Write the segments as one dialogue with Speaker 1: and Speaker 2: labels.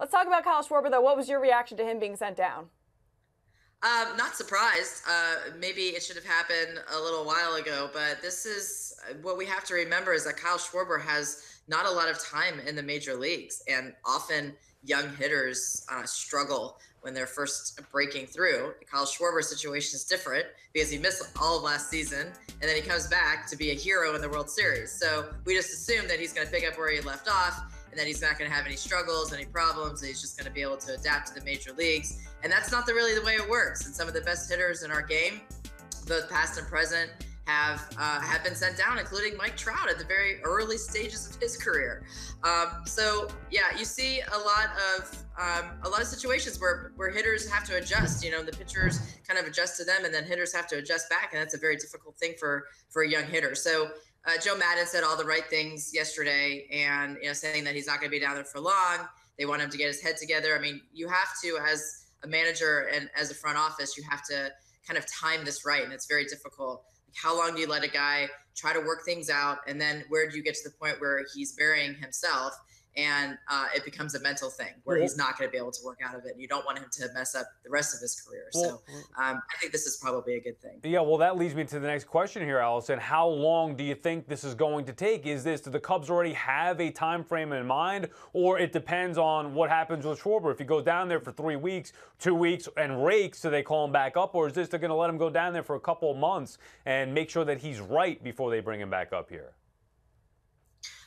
Speaker 1: Let's talk about Kyle Schwarber, though. What was your reaction to him being sent down?
Speaker 2: Not surprised. Maybe it should have happened a little while ago, but this is what we have to remember is that Kyle Schwarber has not a lot of time in the major leagues, and often young hitters struggle when they're first breaking through. Kyle Schwarber's situation is different because he missed all of last season, and then he comes back to be a hero in the World Series. So we just assume that he's going to pick up where he left off, and that he's not going to have any struggles, any problems, and he's just going to be able to adapt to the major leagues. And that's not really the way it works. And some of the best hitters in our game, both past and present, have been sent down, including Mike Trout at the very early stages of his career. So yeah, you see a lot of situations where hitters have to adjust. You know, the pitchers kind of adjust to them, and then hitters have to adjust back, and that's a very difficult thing for a young hitter. So Joe Maddon said all the right things yesterday, and saying that he's not going to be down there for long. They want him to get his head together. I mean, you have to, as a manager and as a front office, you have to kind of time this right, and it's very difficult. How long do you let a guy try to work things out, and then where do you get to the point where he's burying himself and it becomes a mental thing where he's not going to be able to work out of it, and you don't want him to mess up the rest of his career. So I think this is probably a good thing.
Speaker 3: Yeah, well, that leads me to the next question here, Alyson. How long do you think this is going to take? Do the Cubs already have a time frame in mind, or it depends on what happens with Schwarber? If he goes down there for 3 weeks, 2 weeks, and rakes, so they call him back up, or is they're going to let him go down there for a couple of months and make sure that he's right before they bring him back up here?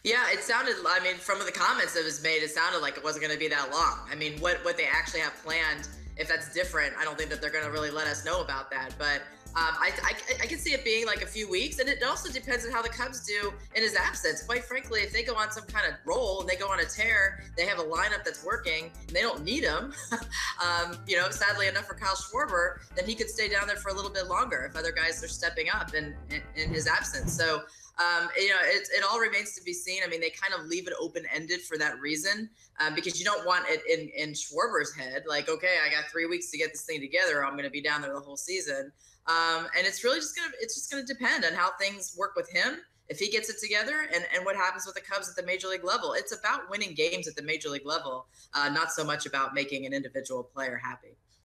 Speaker 2: Yeah, it sounded, I mean, from the comments that was made, it sounded like it wasn't going to be that long. I mean, what they actually have planned, if that's different, I don't think that they're going to really let us know about that. But I can see it being like a few weeks, and it also depends on how the Cubs do in his absence. Quite frankly, if they go on some kind of roll and they go on a tear, they have a lineup that's working, and they don't need him, sadly enough for Kyle Schwarber, then he could stay down there for a little bit longer if other guys are stepping up in his absence. So, it all remains to be seen. I mean, they kind of leave it open-ended for that reason, because you don't want it in Schwarber's head, like, okay, I got 3 weeks to get this thing together, I'm going to be down there the whole season. And it's really just going to depend on how things work with him, if he gets it together, and what happens with the Cubs at the major league level. It's about winning games at the major league level, not so much about making an individual player happy.